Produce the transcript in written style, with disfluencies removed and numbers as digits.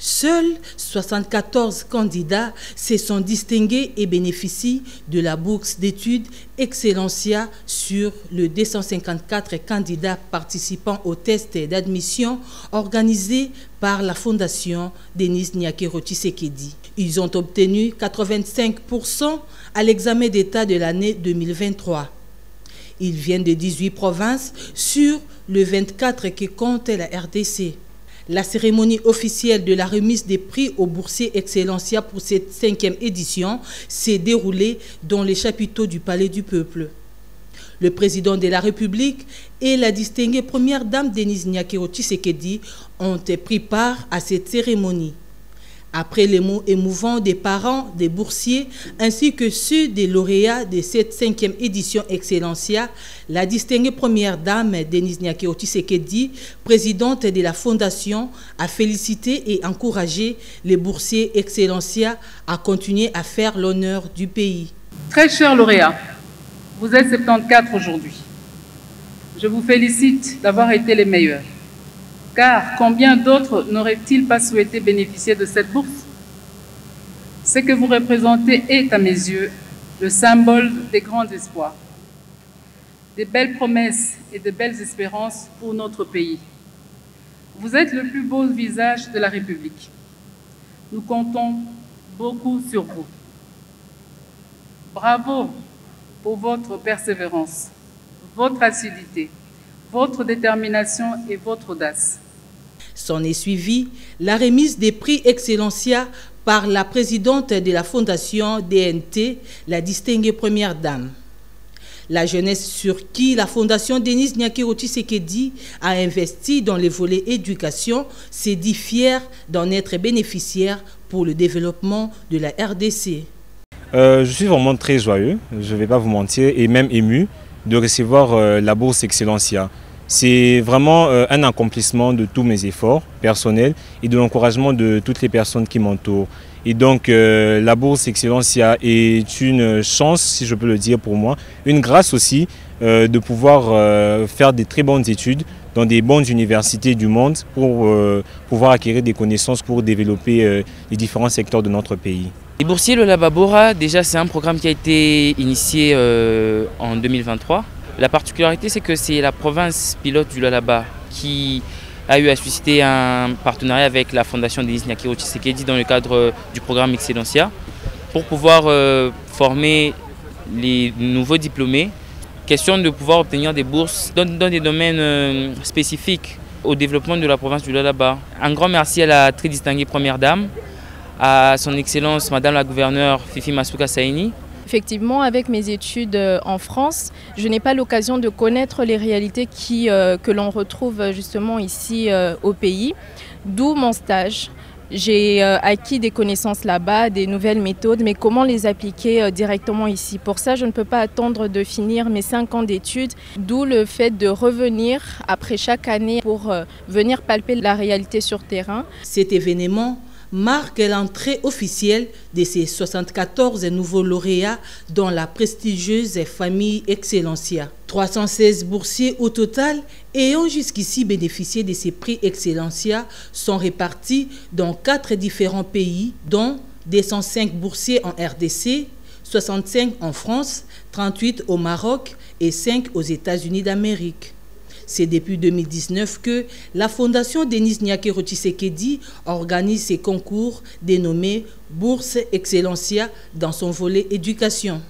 Seuls 74 candidats se sont distingués et bénéficient de la bourse d'études Excellencia sur le 254 candidats participant au test d'admission organisé par la Fondation Denis Nyakero Tshisekedi. Ils ont obtenu 85% à l'examen d'État de l'année 2023. Ils viennent de 18 provinces sur le 24 que compte la RDC. La cérémonie officielle de la remise des prix aux boursiers Excellencia pour cette 5e édition s'est déroulée dans les chapiteaux du Palais du Peuple. Le président de la République et la distinguée première dame Denis Nyakero Tshisekedi ont pris part à cette cérémonie. Après les mots émouvants des parents des boursiers ainsi que ceux des lauréats de cette 5e édition Excellencia, la distinguée première dame Denis Nyakero Tshisekedi, présidente de la Fondation, a félicité et encouragé les boursiers Excellencia à continuer à faire l'honneur du pays. Très chers lauréats, vous êtes 74 aujourd'hui. Je vous félicite d'avoir été les meilleurs. Car combien d'autres n'auraient-ils pas souhaité bénéficier de cette bourse? Ce que vous représentez est, à mes yeux, le symbole des grands espoirs, des belles promesses et de belles espérances pour notre pays. Vous êtes le plus beau visage de la République. Nous comptons beaucoup sur vous. Bravo pour votre persévérance, votre assiduité, votre détermination et votre audace. S'en est suivi la remise des prix Excellencia par la présidente de la Fondation DNT, la distinguée première dame. La jeunesse sur qui la Fondation Denis Nyakero Tshisekedi a investi dans les volets éducation s'est dit fière d'en être bénéficiaire pour le développement de la RDC. Je suis vraiment très joyeux, je ne vais pas vous mentir, et même ému de recevoir la bourse Excellencia. C'est vraiment un accomplissement de tous mes efforts personnels et de l'encouragement de toutes les personnes qui m'entourent. Et donc la bourse Excellencia est une chance, si je peux le dire pour moi, une grâce aussi de pouvoir faire des très bonnes études dans des bonnes universités du monde pour pouvoir acquérir des connaissances pour développer les différents secteurs de notre pays. Les boursiers Lualaba Bora, déjà c'est un programme qui a été initié en 2023. La particularité, c'est que c'est la province pilote du Lualaba qui a eu à susciter un partenariat avec la Fondation Denis Nyakero Tshisekedi dans le cadre du programme Excellencia pour pouvoir former les nouveaux diplômés. Question de pouvoir obtenir des bourses dans des domaines spécifiques au développement de la province du Lualaba. Un grand merci à la très distinguée première dame, à son Excellence Madame la gouverneure Fifi Masuka Saini. Effectivement, avec mes études en France, je n'ai pas l'occasion de connaître les réalités que l'on retrouve justement ici au pays, d'où mon stage. J'ai acquis des connaissances là-bas, des nouvelles méthodes, mais comment les appliquer directement ici? Pour ça, je ne peux pas attendre de finir mes 5 ans d'études, d'où le fait de revenir après chaque année pour venir palper la réalité sur terrain. Cet événement marque l'entrée officielle de ces 74 nouveaux lauréats dans la prestigieuse famille Excellencia. 316 boursiers au total ayant jusqu'ici bénéficié de ces prix Excellencia sont répartis dans 4 différents pays, dont 205 boursiers en RDC, 65 en France, 38 au Maroc et 5 aux États-Unis d'Amérique. C'est depuis 2019 que la Fondation Denis Nyakero Tshisekedi organise ces concours dénommés Bourse Excellencia dans son volet éducation.